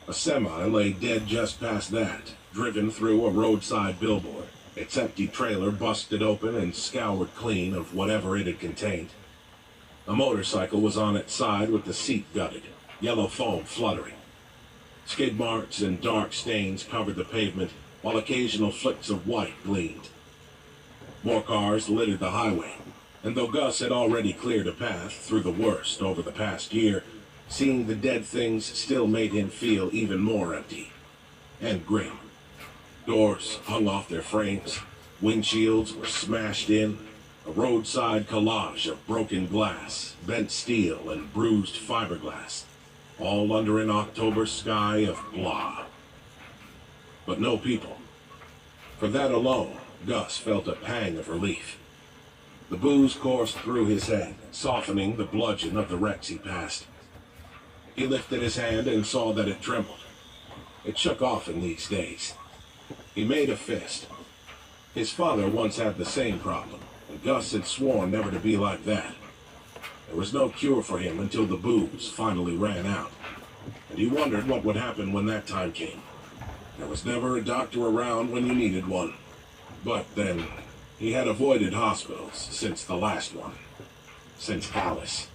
A semi lay dead just past that, driven through a roadside billboard, its empty trailer busted open and scoured clean of whatever it had contained. A motorcycle was on its side with the seat gutted, yellow foam fluttering. Skid marks and dark stains covered the pavement, while occasional flicks of white gleamed. More cars littered the highway, and though Gus had already cleared a path through the worst over the past year, seeing the dead things still made him feel even more empty and grim. Doors hung off their frames, windshields were smashed in, a roadside collage of broken glass, bent steel, and bruised fiberglass, all under an October sky of blah. But no people. For that alone, Gus felt a pang of relief. The booze coursed through his head, softening the bludgeon of the wrecks he passed. He lifted his hand and saw that it trembled. It shook often these days. He made a fist. His father once had the same problem, and Gus had sworn never to be like that. There was no cure for him until the booze finally ran out, and he wondered what would happen when that time came. There was never a doctor around when you needed one. But then, he had avoided hospitals since the last one. Since Alice.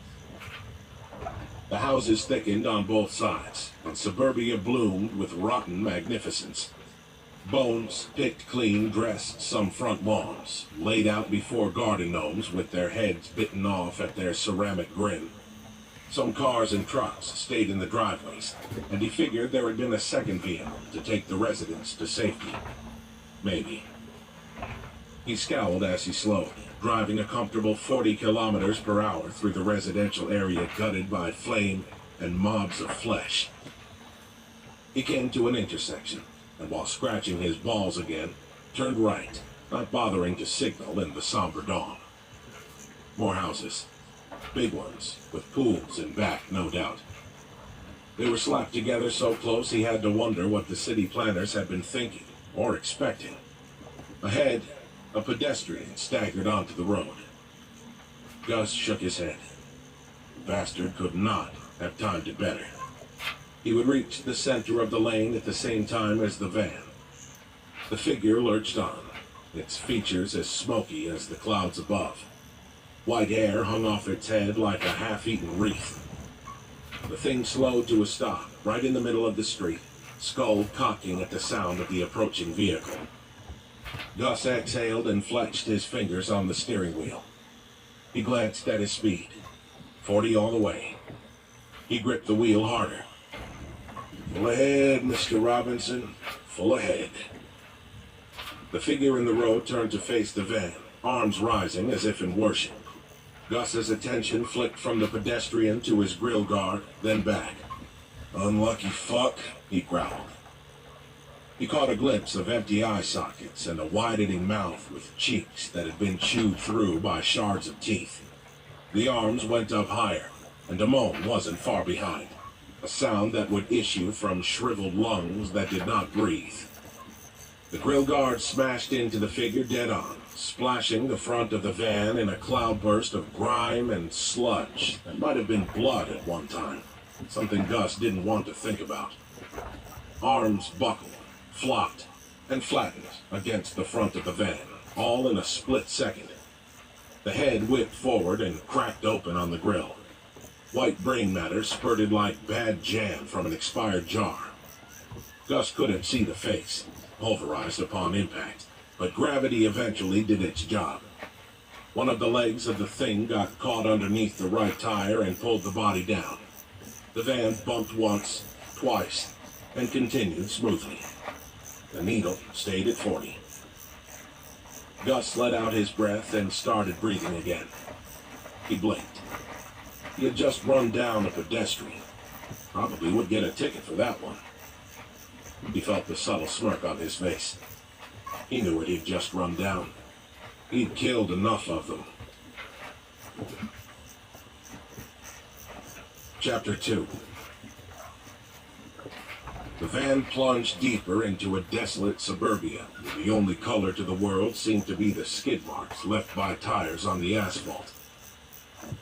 The houses thickened on both sides, and suburbia bloomed with rotten magnificence. Bones, picked clean, dressed some front lawns, laid out before garden gnomes with their heads bitten off at their ceramic grin. Some cars and trucks stayed in the driveways, and he figured there had been a second vehicle to take the residents to safety. Maybe. He scowled as he slowed, driving a comfortable 40 kilometers per hour through the residential area gutted by flame and mobs of flesh. He came to an intersection, and while scratching his balls again, turned right, not bothering to signal in the somber dawn. More houses. Big ones, with pools in back, no doubt. They were slapped together so close he had to wonder what the city planners had been thinking, or expecting. Ahead, a pedestrian staggered onto the road. Gus shook his head. The bastard could not have timed it better. He would reach the center of the lane at the same time as the van. The figure lurched on, its features as smoky as the clouds above. White hair hung off its head like a half-eaten wreath. The thing slowed to a stop, right in the middle of the street, skull cocking at the sound of the approaching vehicle. Gus exhaled and flexed his fingers on the steering wheel. He glanced at his speed. 40 all the way. He gripped the wheel harder. Full ahead, Mr. Robinson. Full ahead. The figure in the road turned to face the van, arms rising as if in worship. Gus's attention flicked from the pedestrian to his grill guard, then back. Unlucky fuck, he growled. He caught a glimpse of empty eye sockets and a widening mouth with cheeks that had been chewed through by shards of teeth. The arms went up higher, and a moan wasn't far behind, a sound that would issue from shriveled lungs that did not breathe. The grill guard smashed into the figure dead on, splashing the front of the van in a cloudburst of grime and sludge that might have been blood at one time, something Gus didn't want to think about. Arms buckled, flopped, and flattened against the front of the van, all in a split second. The head whipped forward and cracked open on the grill. White brain matter spurted like bad jam from an expired jar. Gus couldn't see the face, pulverized upon impact, but gravity eventually did its job. One of the legs of the thing got caught underneath the right tire and pulled the body down. The van bumped once, twice, and continued smoothly. The needle stayed at 40. Gus let out his breath and started breathing again. He blinked. He had just run down a pedestrian. Probably would get a ticket for that one. He felt the subtle smirk on his face. He knew what he'd just run down. He'd killed enough of them. Chapter 2. The van plunged deeper into a desolate suburbia, where the only color to the world seemed to be the skid marks left by tires on the asphalt.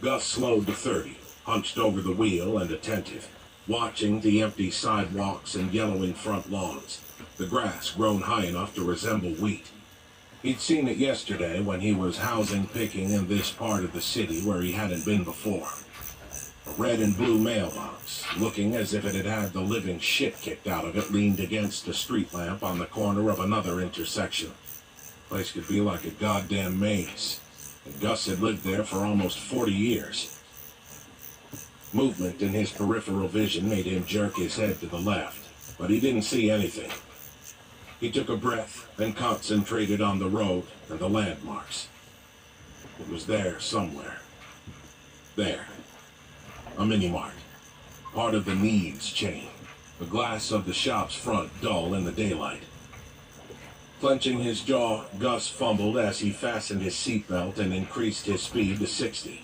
Gus slowed to 30, hunched over the wheel and attentive, watching the empty sidewalks and yellowing front lawns, the grass grown high enough to resemble wheat. He'd seen it yesterday when he was housing picking in this part of the city where he hadn't been before. A red and blue mailbox, looking as if it had had the living shit kicked out of it, leaned against a street lamp on the corner of another intersection. Place could be like a goddamn maze, and Gus had lived there for almost 40 years. Movement in his peripheral vision made him jerk his head to the left, but he didn't see anything. He took a breath and concentrated on the road and the landmarks. It was there somewhere. There. A mini-mart. Part of the needs chain. The glass of the shop's front dull in the daylight. Clenching his jaw, Gus fumbled as he fastened his seatbelt and increased his speed to 60.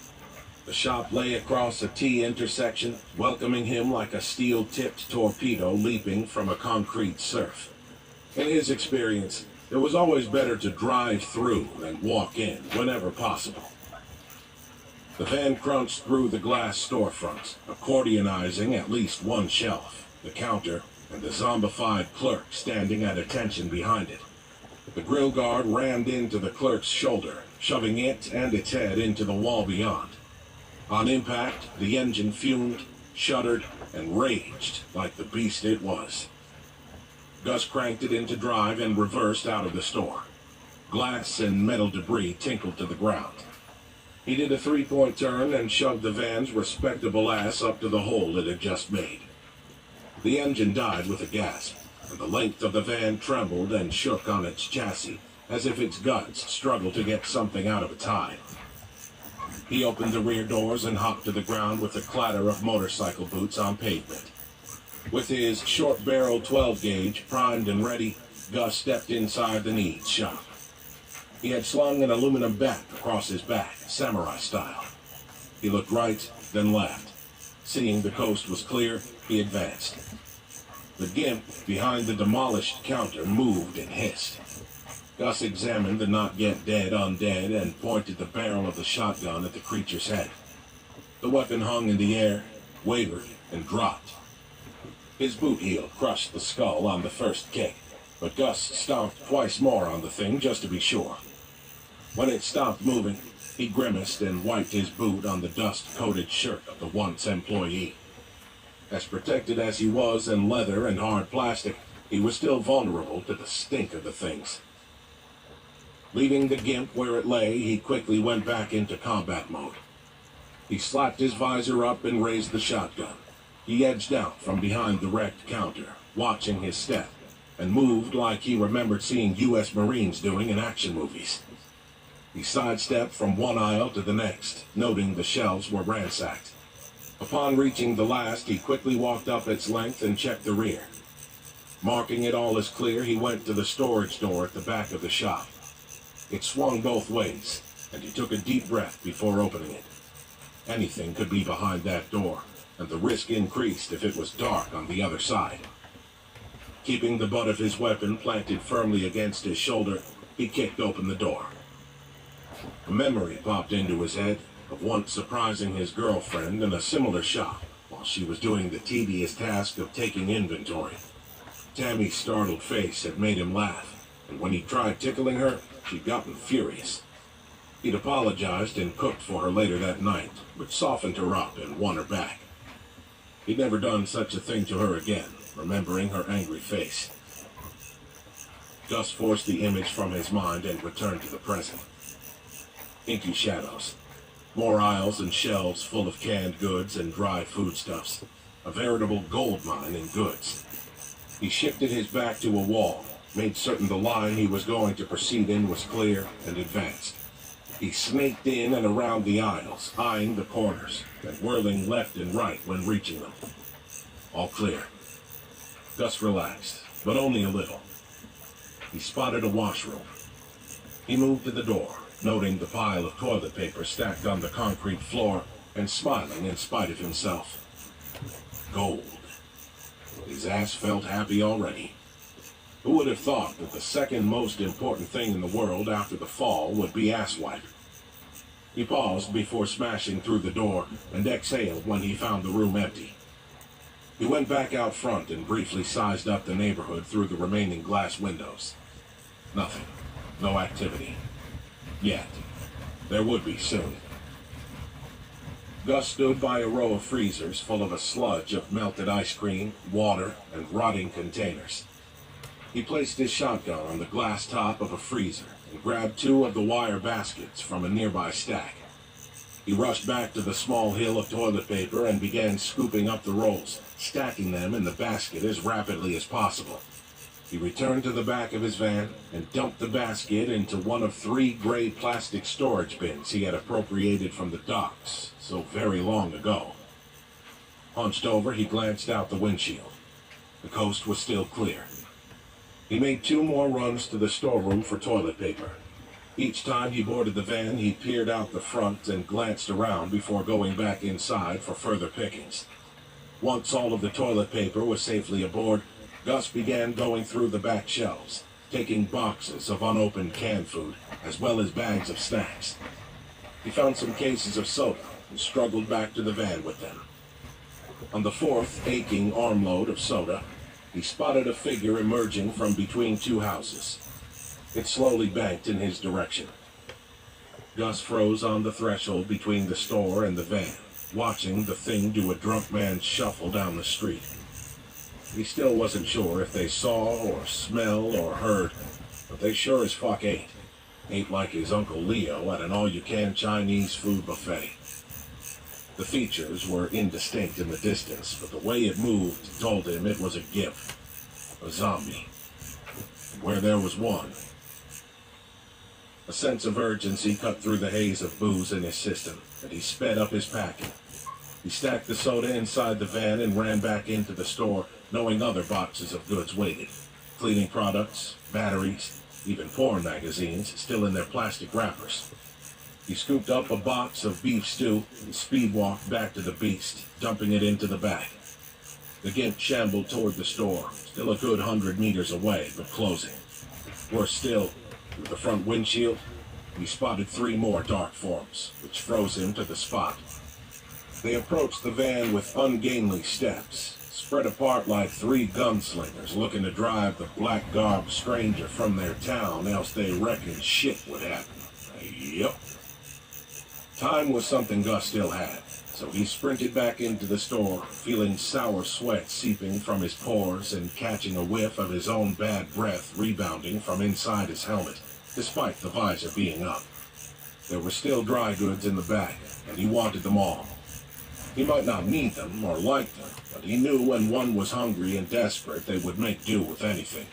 The shop lay across a T intersection, welcoming him like a steel-tipped torpedo leaping from a concrete surf. In his experience, it was always better to drive through than walk in whenever possible. The van crunched through the glass storefronts, accordionizing at least one shelf, the counter, and the zombified clerk standing at attention behind it. The grill guard rammed into the clerk's shoulder, shoving it and its head into the wall beyond. On impact, the engine fumed, shuddered, and raged like the beast it was. Gus cranked it into drive and reversed out of the store. Glass and metal debris tinkled to the ground. He did a three-point turn and shoved the van's respectable ass up to the hole it had just made. The engine died with a gasp, and the length of the van trembled and shook on its chassis, as if its guts struggled to get something out of its hide. He opened the rear doors and hopped to the ground with the clatter of motorcycle boots on pavement. With his short-barreled 12-gauge primed and ready, Gus stepped inside the needs shop. He had slung an aluminum bat across his back, samurai style. He looked right, then left. Seeing the coast was clear, he advanced. The gimp behind the demolished counter moved and hissed. Gus examined the not yet dead undead and pointed the barrel of the shotgun at the creature's head. The weapon hung in the air, wavered, and dropped. His boot heel crushed the skull on the first kick, but Gus stomped twice more on the thing just to be sure. When it stopped moving, he grimaced and wiped his boot on the dust-coated shirt of the once employee. As protected as he was in leather and hard plastic, he was still vulnerable to the stink of the things. Leaving the gimp where it lay, he quickly went back into combat mode. He slapped his visor up and raised the shotgun. He edged out from behind the wrecked counter, watching his step, and moved like he remembered seeing U.S. Marines doing in action movies. He sidestepped from one aisle to the next, noting the shelves were ransacked. Upon reaching the last, he quickly walked up its length and checked the rear. Marking it all as clear, he went to the storage door at the back of the shop. It swung both ways, and he took a deep breath before opening it. Anything could be behind that door, and the risk increased if it was dark on the other side. Keeping the butt of his weapon planted firmly against his shoulder, he kicked open the door. A memory popped into his head of once surprising his girlfriend in a similar shop while she was doing the tedious task of taking inventory. Tammy's startled face had made him laugh, and when he tried tickling her, she'd gotten furious. He'd apologized and cooked for her later that night, which softened her up and won her back. He'd never done such a thing to her again, remembering her angry face. Gus forced the image from his mind and returned to the present. Inky shadows. More aisles and shelves full of canned goods and dry foodstuffs. A veritable gold mine in goods. He shifted his back to a wall, made certain the line he was going to proceed in was clear, and advanced. He snaked in and around the aisles, eyeing the corners, and whirling left and right when reaching them. All clear. Gus relaxed, but only a little. He spotted a washroom. He moved to the door, noting the pile of toilet paper stacked on the concrete floor, and smiling in spite of himself. Gold. His ass felt happy already. Who would have thought that the second most important thing in the world after the fall would be asswipe? He paused before smashing through the door and exhaled when he found the room empty. He went back out front and briefly sized up the neighborhood through the remaining glass windows. Nothing. No activity. Yet. There would be soon. Gus stood by a row of freezers full of a sludge of melted ice cream, water, and rotting containers. He placed his shotgun on the glass top of a freezer and grabbed 2 of the wire baskets from a nearby stack. He rushed back to the small hill of toilet paper and began scooping up the rolls, stacking them in the basket as rapidly as possible. He returned to the back of his van and dumped the basket into one of 3 gray plastic storage bins he had appropriated from the docks so very long ago. Hunched over, he glanced out the windshield. The coast was still clear. He made 2 more runs to the storeroom for toilet paper. Each time he boarded the van, he peered out the front and glanced around before going back inside for further pickings. Once all of the toilet paper was safely aboard, Gus began going through the back shelves, taking boxes of unopened canned food, as well as bags of snacks. He found some cases of soda and struggled back to the van with them. On the 4th aching armload of soda, he spotted a figure emerging from between 2 houses. It slowly banked in his direction. Gus froze on the threshold between the store and the van, watching the thing do a drunk man's shuffle down the street. He still wasn't sure if they saw or smelled or heard, but they sure as fuck ate. Ate like his Uncle Leo at an all-you-can Chinese food buffet. The features were indistinct in the distance, but the way it moved told him it was a gimp. A zombie. Where there was one. A sense of urgency cut through the haze of booze in his system, and he sped up his packing. He stacked the soda inside the van and ran back into the store, knowing other boxes of goods waited. Cleaning products, batteries, even porn magazines still in their plastic wrappers. He scooped up a box of beef stew and speed-walked back to the beast, dumping it into the back. The gimp shambled toward the store, still a good 100 meters away, but closing. Worse still, through the front windshield, he spotted 3 more dark forms, which froze him to the spot. They approached the van with ungainly steps, spread apart like 3 gunslingers looking to drive the black-garbed stranger from their town, else they reckoned shit would happen. Yup. Time was something Gus still had, so he sprinted back into the store, feeling sour sweat seeping from his pores and catching a whiff of his own bad breath rebounding from inside his helmet, despite the visor being up. There were still dry goods in the bag, and he wanted them all. He might not need them or like them, but he knew when one was hungry and desperate they would make do with anything.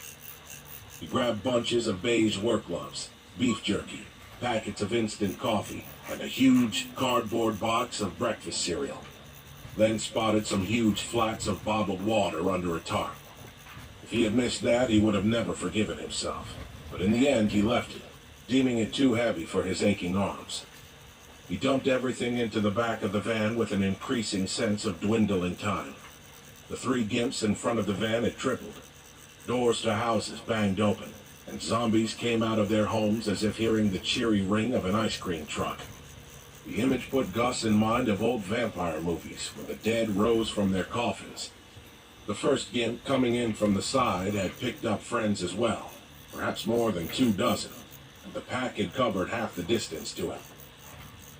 He grabbed bunches of beige work gloves, beef jerky, packets of instant coffee, and a huge cardboard box of breakfast cereal. Then spotted some huge flats of bottled water under a tarp. If he had missed that, he would have never forgiven himself. But in the end, he left it, deeming it too heavy for his aching arms. He dumped everything into the back of the van with an increasing sense of dwindling time. The 3 gimps in front of the van had tripled. Doors to houses banged open, and zombies came out of their homes as if hearing the cheery ring of an ice cream truck. The image put Gus in mind of old vampire movies, where the dead rose from their coffins. The first gimp coming in from the side had picked up friends as well, perhaps more than 2 dozen, and the pack had covered half the distance to him.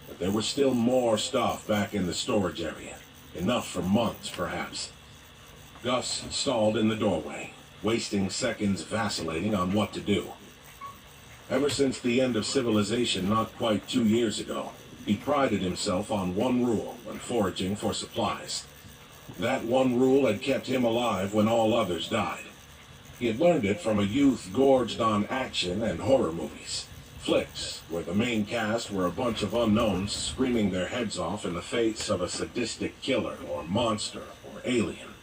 But there was still more stuff back in the storage area, enough for months perhaps. Gus stalled in the doorway, wasting seconds vacillating on what to do. Ever since the end of civilization not quite 2 years ago, he prided himself on one rule when foraging for supplies. That one rule had kept him alive when all others died. He had learned it from a youth gorged on action and horror movies. Flicks, where the main cast were a bunch of unknowns screaming their heads off in the face of a sadistic killer or monster or alien.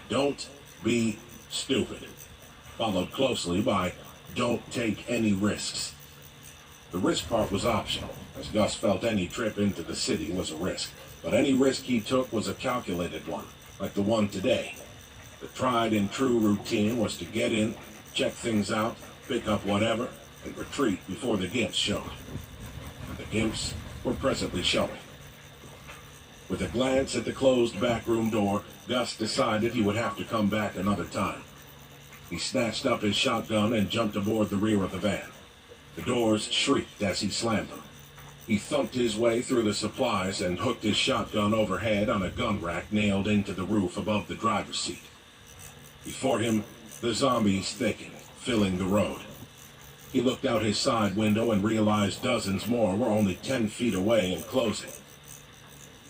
Don't be stupid, followed closely by don't take any risks. The risk part was optional, as Gus felt any trip into the city was a risk, but any risk he took was a calculated one, like the one today. The tried and true routine was to get in, check things out, pick up whatever, and retreat before the gimps showed. And the gimps were presently showing. With a glance at the closed backroom door, Gus decided he would have to come back another time. He snatched up his shotgun and jumped aboard the rear of the van. The doors shrieked as he slammed them. He thumped his way through the supplies and hooked his shotgun overhead on a gun rack nailed into the roof above the driver's seat. Before him, the zombies thickened, filling the road. He looked out his side window and realized dozens more were only 10 feet away and closing.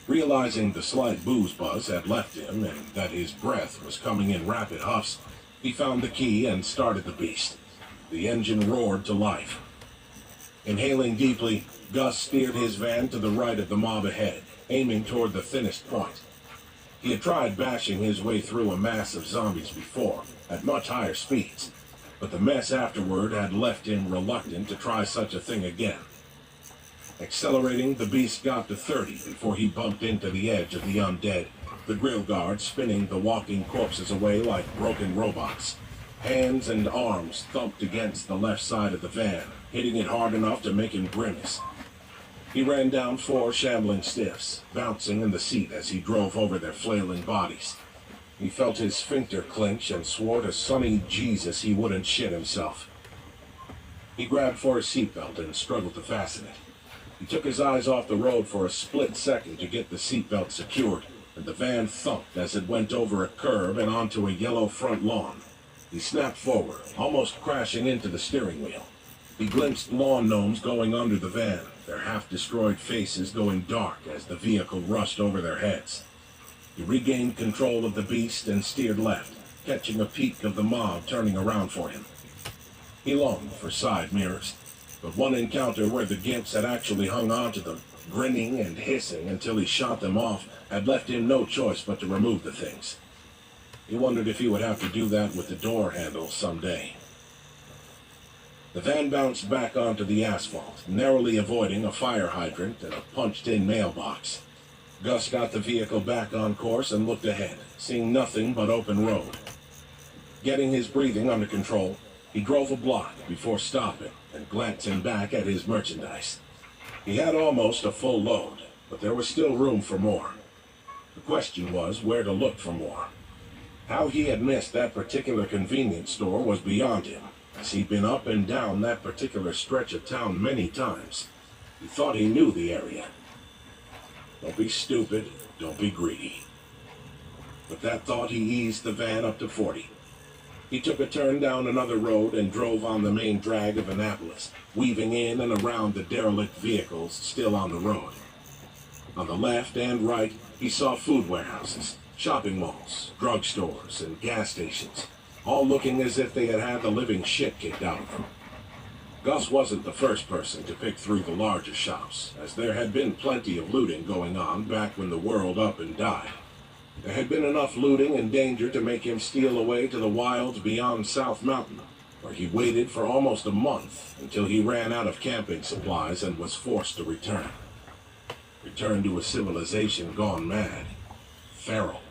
Realizing the slight booze buzz had left him and that his breath was coming in rapid huffs, he found the key and started the beast. The engine roared to life. Inhaling deeply, Gus steered his van to the right of the mob ahead, aiming toward the thinnest point. He had tried bashing his way through a mass of zombies before, at much higher speeds, but the mess afterward had left him reluctant to try such a thing again. Accelerating, the beast got to 30 before he bumped into the edge of the undead, the grill guard spinning the walking corpses away like broken robots. Hands and arms thumped against the left side of the van, hitting it hard enough to make him grimace. He ran down 4 shambling stiffs, bouncing in the seat as he drove over their flailing bodies. He felt his sphincter clench and swore to sunny Jesus he wouldn't shit himself. He grabbed for his seatbelt and struggled to fasten it. He took his eyes off the road for a split second to get the seatbelt secured, and the van thumped as it went over a curb and onto a yellow front lawn. He snapped forward, almost crashing into the steering wheel. He glimpsed lawn gnomes going under the van, their half-destroyed faces going dark as the vehicle rushed over their heads. He regained control of the beast and steered left, catching a peek of the mob turning around for him. He longed for side mirrors, but one encounter where the gimps had actually hung onto them, grinning and hissing until he shot them off, had left him no choice but to remove the things. He wondered if he would have to do that with the door handle someday. The van bounced back onto the asphalt, narrowly avoiding a fire hydrant and a punched-in mailbox. Gus got the vehicle back on course and looked ahead, seeing nothing but open road. Getting his breathing under control, he drove a block before stopping and glancing back at his merchandise. He had almost a full load, but there was still room for more. The question was where to look for more. How he had missed that particular convenience store was beyond him, as he'd been up and down that particular stretch of town many times. He thought he knew the area. Don't be stupid, don't be greedy. With that thought, he eased the van up to 40. He took a turn down another road and drove on the main drag of Annapolis, weaving in and around the derelict vehicles still on the road. On the left and right, he saw food warehouses, shopping malls, drugstores, and gas stations, all looking as if they had had the living shit kicked out of them. Gus wasn't the first person to pick through the larger shops, as there had been plenty of looting going on back when the world up and died. There had been enough looting and danger to make him steal away to the wilds beyond South Mountain, where he waited for almost a month until he ran out of camping supplies and was forced to return. Return to a civilization gone mad. Feral.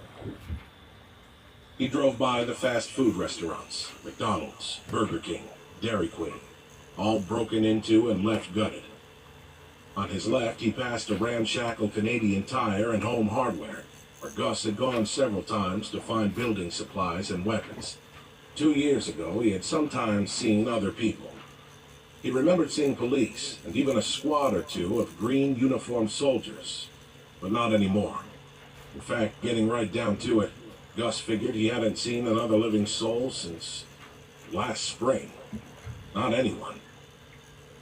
He drove by the fast food restaurants, McDonald's, Burger King, Dairy Queen, all broken into and left gutted. On his left, he passed a ramshackle Canadian Tire and Home Hardware, where Gus had gone several times to find building supplies and weapons. 2 years ago, he had sometimes seen other people. He remembered seeing police, and even a squad or two of green uniformed soldiers, but not anymore. In fact, getting right down to it, Gus figured he hadn't seen another living soul since last spring. Not anyone.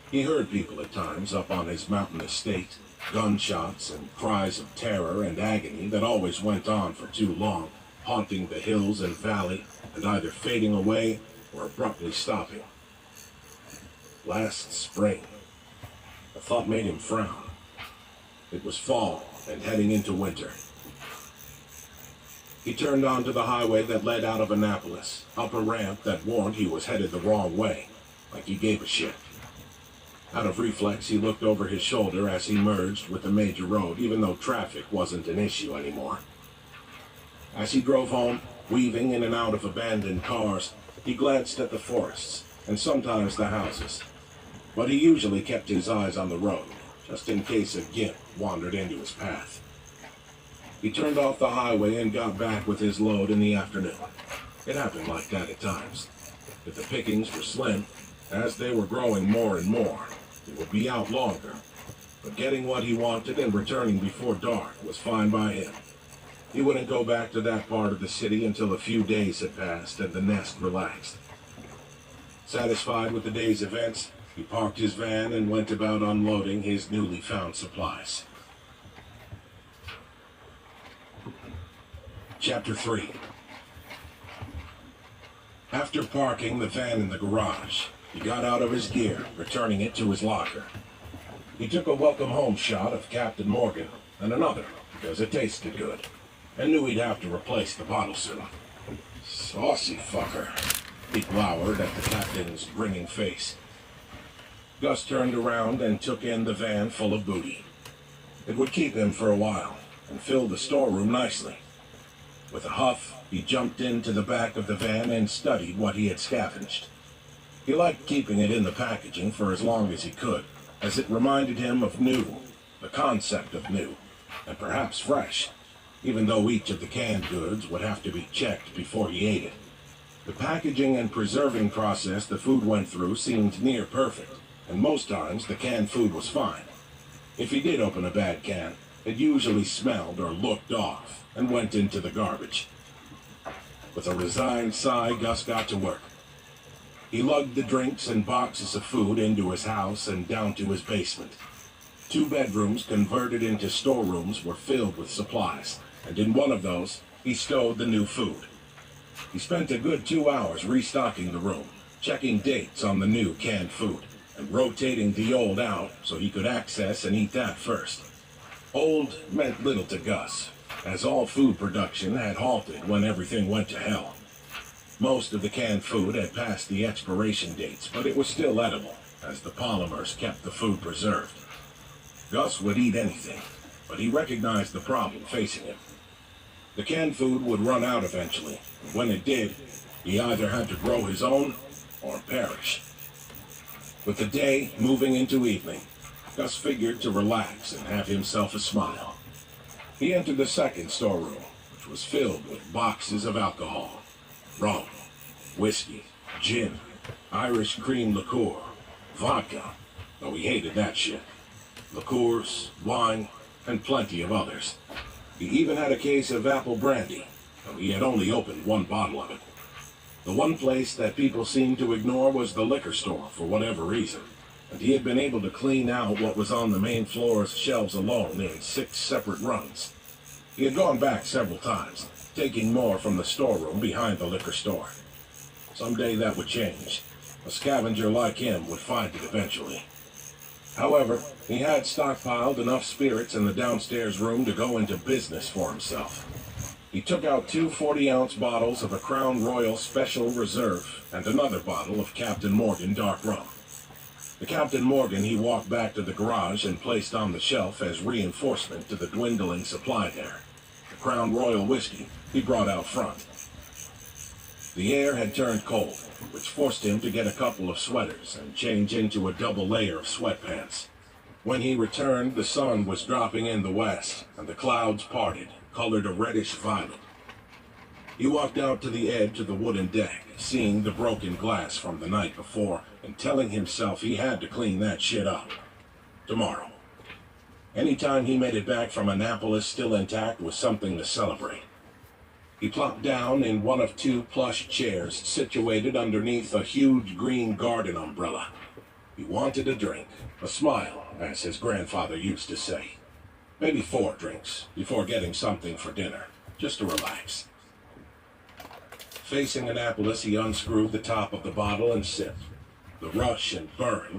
He heard people at times up on his mountain estate, gunshots and cries of terror and agony that always went on for too long, haunting the hills and valley and either fading away or abruptly stopping. Last spring. The thought made him frown. It was fall and heading into winter. He turned onto the highway that led out of Annapolis, up a ramp that warned he was headed the wrong way, like he gave a shit. Out of reflex, he looked over his shoulder as he merged with the major road, even though traffic wasn't an issue anymore. As he drove home, weaving in and out of abandoned cars, he glanced at the forests, and sometimes the houses. But he usually kept his eyes on the road, just in case a gimp wandered into his path. He turned off the highway and got back with his load in the afternoon. It happened like that at times. If the pickings were slim, as they were growing more and more, he would be out longer. But getting what he wanted and returning before dark was fine by him. He wouldn't go back to that part of the city until a few days had passed and the nest relaxed. Satisfied with the day's events, he parked his van and went about unloading his newly found supplies. Chapter 3. After parking the van in the garage, he got out of his gear, returning it to his locker. He took a welcome home shot of Captain Morgan and another, because it tasted good, and knew he'd have to replace the bottle soon. Saucy fucker, he glowered at the captain's grinning face. Gus turned around and took in the van full of booty. It would keep him for a while, and fill the storeroom nicely. With a huff, he jumped into the back of the van and studied what he had scavenged. He liked keeping it in the packaging for as long as he could, as it reminded him of new, the concept of new, and perhaps fresh, even though each of the canned goods would have to be checked before he ate it. The packaging and preserving process the food went through seemed near perfect, and most times the canned food was fine. If he did open a bad can, it usually smelled or looked off and went into the garbage. With a resigned sigh, Gus got to work. He lugged the drinks and boxes of food into his house and down to his basement. 2 bedrooms converted into storerooms were filled with supplies, and in one of those, he stowed the new food. He spent a good 2 hours restocking the room, checking dates on the new canned food, and rotating the old out so he could access and eat that first. Old meant little to Gus, as all food production had halted when everything went to hell. Most of the canned food had passed the expiration dates, but it was still edible, as the polymers kept the food preserved. Gus would eat anything, but he recognized the problem facing him. The canned food would run out eventually, and when it did, he either had to grow his own or perish. With the day moving into evening, Gus figured to relax and have himself a smile. He entered the second storeroom, which was filled with boxes of alcohol. Rum, whiskey, gin, Irish cream liqueur, vodka, though he hated that shit, liqueurs, wine, and plenty of others. He even had a case of apple brandy, though he had only opened 1 bottle of it. The one place that people seemed to ignore was the liquor store for whatever reason, and he had been able to clean out what was on the main floor's shelves alone in 6 separate runs. He had gone back several times, taking more from the storeroom behind the liquor store. Someday that would change. A scavenger like him would find it eventually. However, he had stockpiled enough spirits in the downstairs room to go into business for himself. He took out 2 40-ounce bottles of a Crown Royal Special Reserve and another bottle of Captain Morgan Dark Rum. The Captain Morgan he walked back to the garage and placed on the shelf as reinforcement to the dwindling supply there. The Crown Royal whiskey he brought out front. The air had turned cold, which forced him to get a couple of sweaters and change into a double layer of sweatpants. When he returned, the sun was dropping in the west, and the clouds parted, colored a reddish violet. He walked out to the edge of the wooden deck, seeing the broken glass from the night before, and telling himself he had to clean that shit up. Tomorrow. Anytime he made it back from Annapolis still intact was something to celebrate. He plopped down in one of 2 plush chairs situated underneath a huge green garden umbrella. He wanted a drink, a smile, as his grandfather used to say. Maybe 4 drinks before getting something for dinner, just to relax. Facing Annapolis, he unscrewed the top of the bottle and sipped. The rush and burn